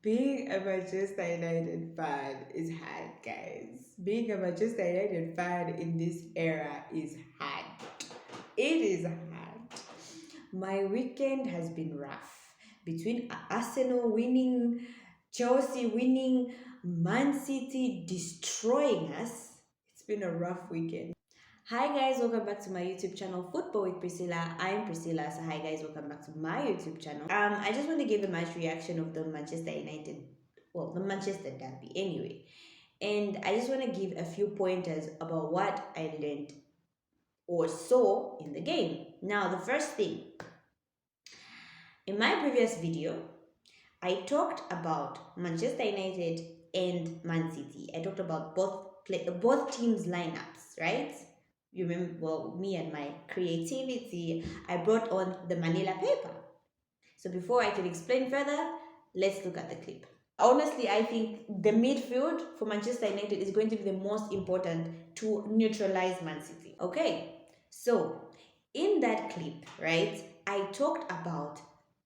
Being a Manchester United fan is hard, guys. Being a Manchester United fan in this era is hard. It is hard. My weekend has been rough. Between Arsenal winning, Chelsea winning, Man City destroying us, it's been a rough weekend. Hi guys, welcome back to my YouTube channel, Football with Priscilla. I'm Priscilla. So hi guys, welcome back to my YouTube channel. I just want to give a match reaction of the Manchester United, well, the Manchester Derby anyway. And I just want to give a few pointers about what I learned or saw in the game. Now, the first thing, in my previous video, I talked about Manchester United and Man City. I talked about both teams' lineups, right? You remember, well, me and my creativity, I brought on the Manila paper. So before I can explain further, let's look at the clip. Honestly, I think the midfield for Manchester United is going to be the most important to neutralize Man City. Okay, so in that clip, right, I talked about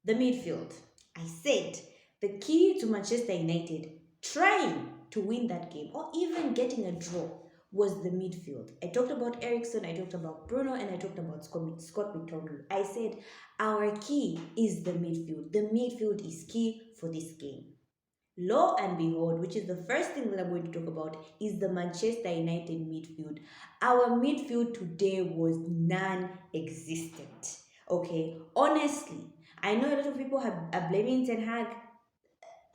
the midfield. I said the key to Manchester United trying to win that game or even getting a draw was the midfield. I talked about Ericsson, I talked about Bruno, and I talked about Scott McTominay. I said our key is the midfield. The midfield is key for this game. Lo and behold, which is the first thing that I'm going to talk about, is the Manchester United midfield. Our midfield today was non-existent. Okay, honestly, I know a lot of people are blaming Ten Hag.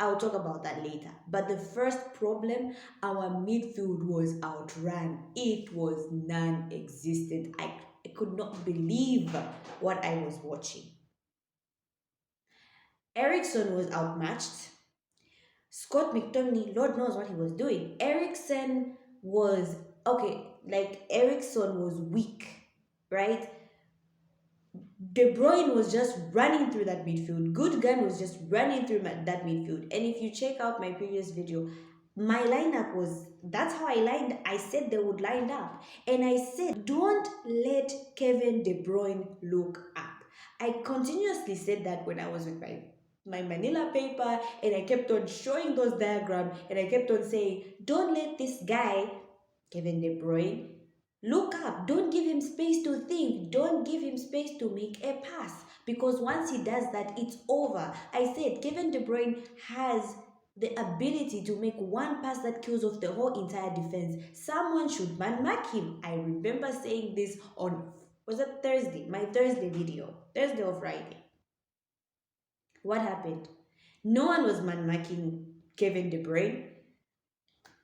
I'll talk about that later. But the first problem, our midfield was outrun. It was non-existent. I could not believe what I was watching. Ericsson was outmatched. Scott McTominay, Lord knows what he was doing. Ericsson was okay, like Ericsson was weak, right? De Bruyne was just running through that midfield. Gundogan was just running through that midfield. And if you check out my previous video, my lineup was that's how I said they would line up. And I said, don't let Kevin De Bruyne look up. I continuously said that when I was with my manila paper, and I kept on showing those diagrams, and I kept on saying, don't let this guy, Kevin De Bruyne, look up. Don't give him space to think. Don't give him space to make a pass. Because once he does that, it's over. I said Kevin De Bruyne has the ability to make one pass that kills off the whole entire defense. Someone should man mark him. I remember saying this on, was it Thursday? My Thursday video. Thursday or Friday. What happened? No one was man marking Kevin De Bruyne.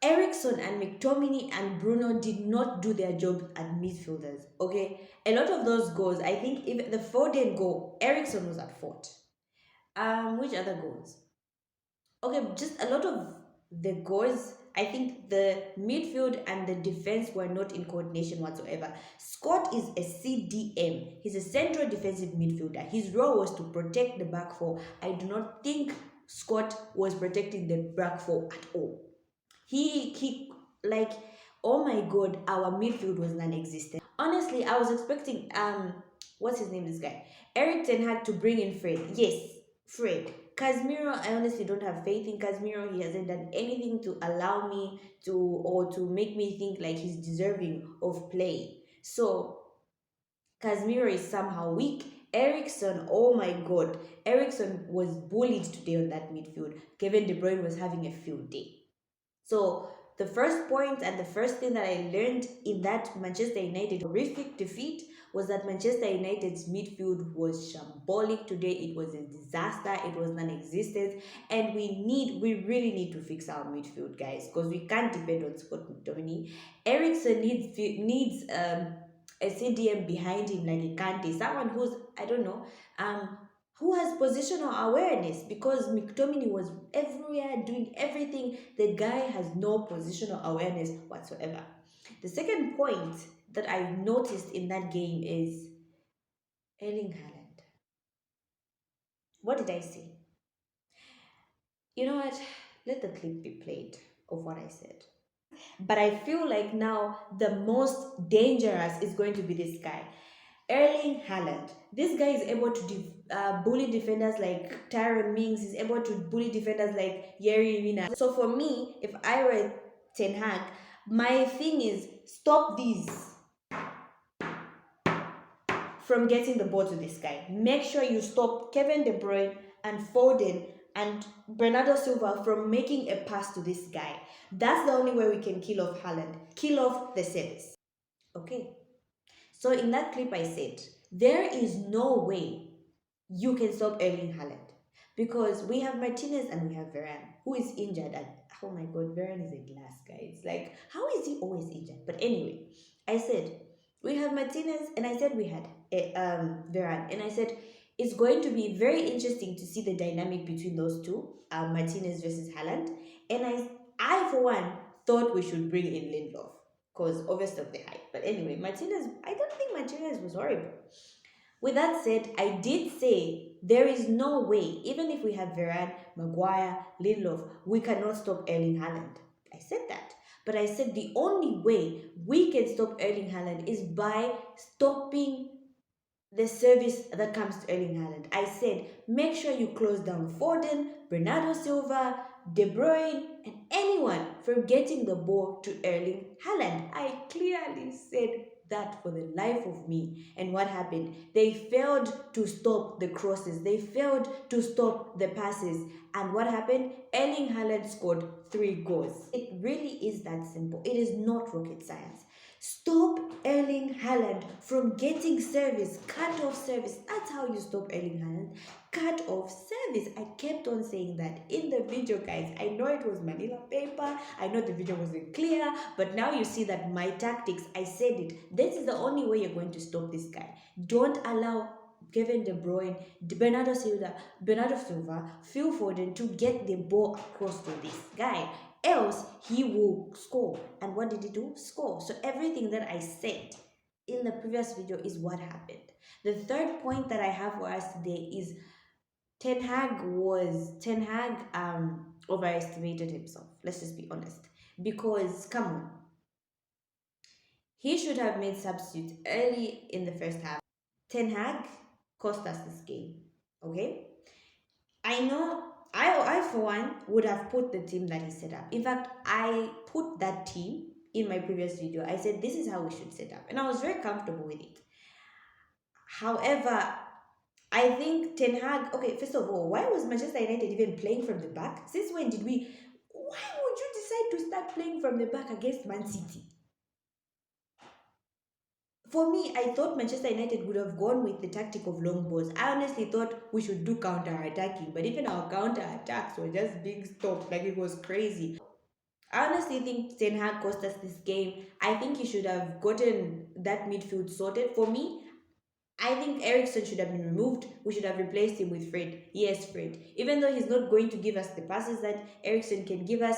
Ericsson and McTominay and Bruno did not do their job as midfielders. Okay, a lot of those goals, I think, even the Foden goal, Ericsson was at fault. Which other goals? Okay, just a lot of the goals. I think the midfield and the defense were not in coordination whatsoever. Scott is a CDM. He's a central defensive midfielder. His role was to protect the back four. I do not think Scott was protecting the back four at all. He like, oh my god, our midfield was non-existent. Honestly, I was expecting what's his name, this guy? Eric Ten Hag to bring in Fred. Yes, Fred. Casemiro, I honestly don't have faith in Casemiro. He hasn't done anything to allow me to or to make me think like he's deserving of play. So Casemiro is somehow weak. Ericsson, oh my god, Ericsson was bullied today on that midfield. Kevin De Bruyne was having a field day. So the first point and the first thing that I learned in that Manchester United horrific defeat was that Manchester United's midfield was shambolic today. It was a disaster. It was non-existent, and we really need to fix our midfield, guys, because we can't depend on Scott McTominay. Ericsson needs a CDM behind him like a Kante, someone who's, I don't know, who has positional awareness, because McTominay was everywhere doing everything. The guy has no positional awareness whatsoever. The second point that I noticed in that game is Erling Haaland. What did I say? You know what? Let the clip be played of what I said. But I feel like now the most dangerous is going to be this guy. Erling Haaland. This guy is able to bully defenders like Tyrone Mings. He's able to bully defenders like Yerry Mina. So for me, if I were Ten Hag, my thing is stop these from getting the ball to this guy. Make sure you stop Kevin De Bruyne and Foden and Bernardo Silva from making a pass to this guy. That's the only way we can kill off Haaland. Kill off the service. Okay. So in that clip I said, there is no way you can stop Erling Haaland. Because we have Martinez and we have Varane, who is injured. And oh my god, Varane is a glass guy. It's like, how is he always injured? But anyway, I said, we have Martinez, and I said we had Varane. And I said, it's going to be very interesting to see the dynamic between those two, Martinez versus Haaland. And I, for one, thought we should bring in Lindelof because obviously of the hype. But anyway, Martinez, I don't think Martinez was horrible. With that said, I did say there is no way, even if we have Varane, Maguire, Lindelof, we cannot stop Erling Haaland. I said that. But I said the only way we can stop Erling Haaland is by stopping the service that comes to Erling Haaland. I said, make sure you close down Foden, Bernardo Silva, De Bruyne, and anyone from getting the ball to Erling Haaland. I clearly said that for the life of me. And what happened? They failed to stop the crosses. They failed to stop the passes. And what happened? Erling Haaland scored 3 goals. It really is that simple. It is not rocket science. Stop Erling Haaland from getting service, cut off service. That's how you stop Erling Haaland. Cut off service. I kept on saying that in the video, guys. I know it was Manila paper. I know the video wasn't clear, but now you see that my tactics, I said it. This is the only way you're going to stop this guy. Don't allow Kevin De Bruyne, Bernardo Silva, Phil Foden to get the ball across to this guy. Else, he will score. And what did he do? Score. So everything that I said in the previous video is what happened. The third point that I have for us today is Ten Hag overestimated himself. Let's just be honest. Because, come on, he should have made substitutes early in the first half. Ten Hag cost us this game. Okay? I know I for one would have put the team that he set up. In fact, I put that team in my previous video. I said this is how we should set up. And I was very comfortable with it. However, I think Ten Hag, okay, first of all, why was Manchester United even playing from the back? Since when did we, why would you decide to start playing from the back against Man City? For me, I thought Manchester United would have gone with the tactic of long balls. I honestly thought we should do counter-attacking, but even our counter-attacks were just being stopped. Like, it was crazy. I honestly think Ten Hag cost us this game. I think he should have gotten that midfield sorted. For me, I think Eriksen should have been removed. We should have replaced him with Fred. Yes, Fred. Even though he's not going to give us the passes that Eriksen can give us,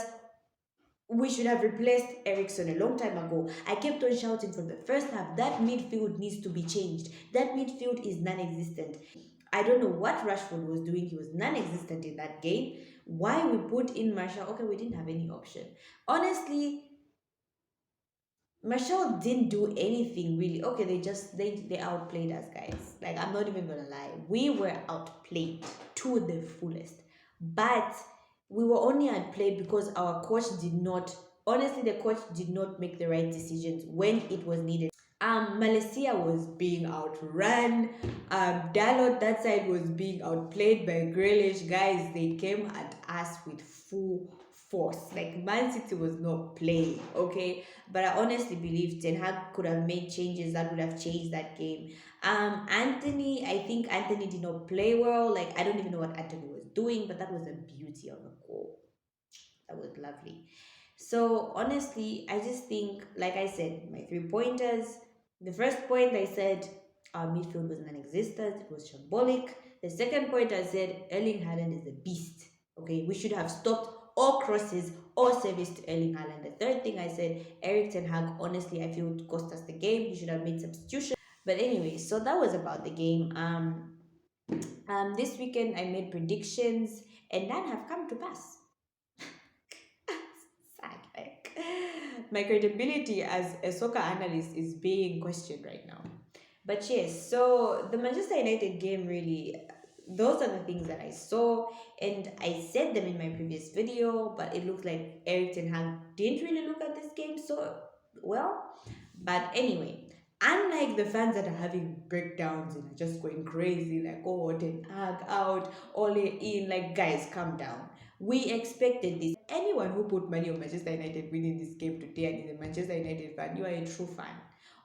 we should have replaced Eriksen a long time ago. I kept on shouting from the first half, that midfield needs to be changed. That midfield is non-existent. I don't know what Rashford was doing. He was non-existent in that game. Why we put in Martial? Okay, we didn't have any option. Honestly, Martial didn't do anything really. Okay, they outplayed us, guys. Like, I'm not even gonna lie. We were outplayed to the fullest. But we were only outplayed because our coach did not, honestly, the coach did not make the right decisions when it was needed. Malaysia was being outrun. Dalot, that side, was being outplayed by Grealish. Guys, they came at us with full force. Like, Man City was not playing, okay? But I honestly believe Ten Hag could have made changes that would have changed that game. Anthony, I think Anthony did not play well. Like, I don't even know what Anthony was doing, but that was the beauty of a goal. That was lovely. So honestly, I just think, like I said, my 3 pointers. The first point I said our midfield was non-existent. It was shambolic. The second point I said Erling Haaland is a beast. Okay, we should have stopped all crosses or service to Erling Haaland. The third thing I said, Erik Ten Hag, honestly, I feel it cost us the game. He should have made substitutions. But anyway, so that was about the game. This weekend I made predictions and none have come to pass. Sad, like my credibility as a soccer analyst is being questioned right now. But yes, so the Manchester United game really, those are the things that I saw, and I said them in my previous video, but it looks like Eric Ten Hag didn't really look at this game so well. But anyway, unlike the fans that are having breakdowns and are just going crazy, like, oh, Ten Hag out, Ole in, like, guys, calm down. We expected this. Anyone who put money on Manchester United winning this game today and is a Manchester United fan, you are a true fan.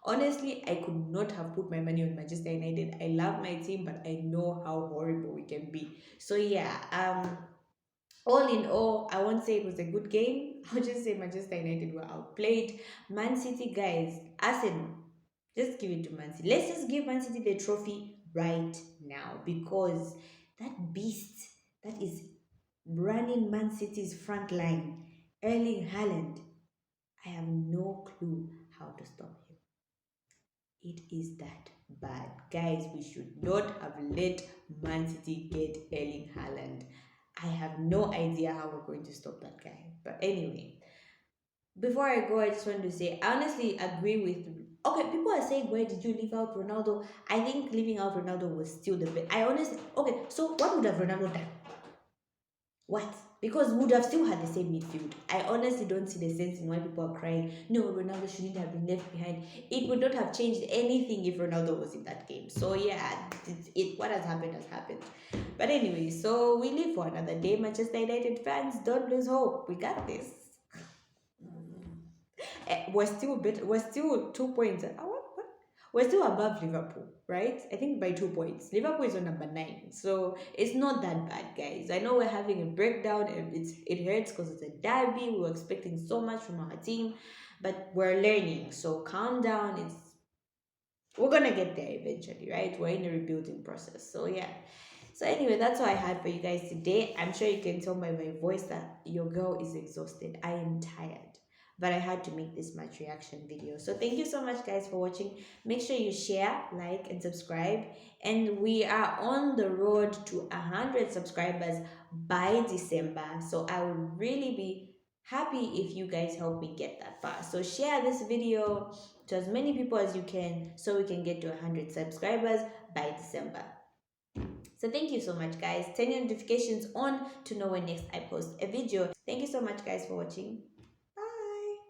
Honestly, I could not have put my money on Manchester United. I love my team, but I know how horrible we can be. So yeah, all in all, I won't say it was a good game. I'll just say Manchester United were outplayed. Man City, guys, Arsenal, just give it to Man City. Let's just give Man City the trophy right now, because that beast that is running Man City's front line, Erling Haaland, I have no clue how to stop him. It is that bad. Guys, we should not have let Man City get Erling Haaland. I have no idea how we're going to stop that guy. But anyway, before I go, I just want to say I honestly agree with. Okay, people are saying, where did you leave out Ronaldo? I think leaving out Ronaldo was still the best. I honestly, okay, so what would have Ronaldo done? What? Because we would have still had the same midfield. I honestly don't see the sense in why people are crying. No, Ronaldo shouldn't have been left behind. It would not have changed anything if Ronaldo was in that game. So yeah, what has happened has happened. But anyway, so we live for another day. Manchester United fans, don't lose hope. We got this. We're still 2 points. We're still above Liverpool, right? I think by 2 points. Liverpool is on number 9, so it's not that bad, guys. I know we're having a breakdown, and it hurts because it's a derby. We were expecting so much from our team, but we're learning. So calm down. We're gonna get there eventually, right? We're in a rebuilding process. So yeah. So anyway, that's what I had for you guys today. I'm sure you can tell by my voice that your girl is exhausted. I am tired, but I had to make this much reaction video. So thank you so much, guys, for watching. Make sure you share, like, and subscribe. And we are on the road to 100 subscribers by December. So I would really be happy if you guys help me get that far. So share this video to as many people as you can, so we can get to 100 subscribers by December. So thank you so much, guys. Turn your notifications on to know when next I post a video. Thank you so much, guys, for watching.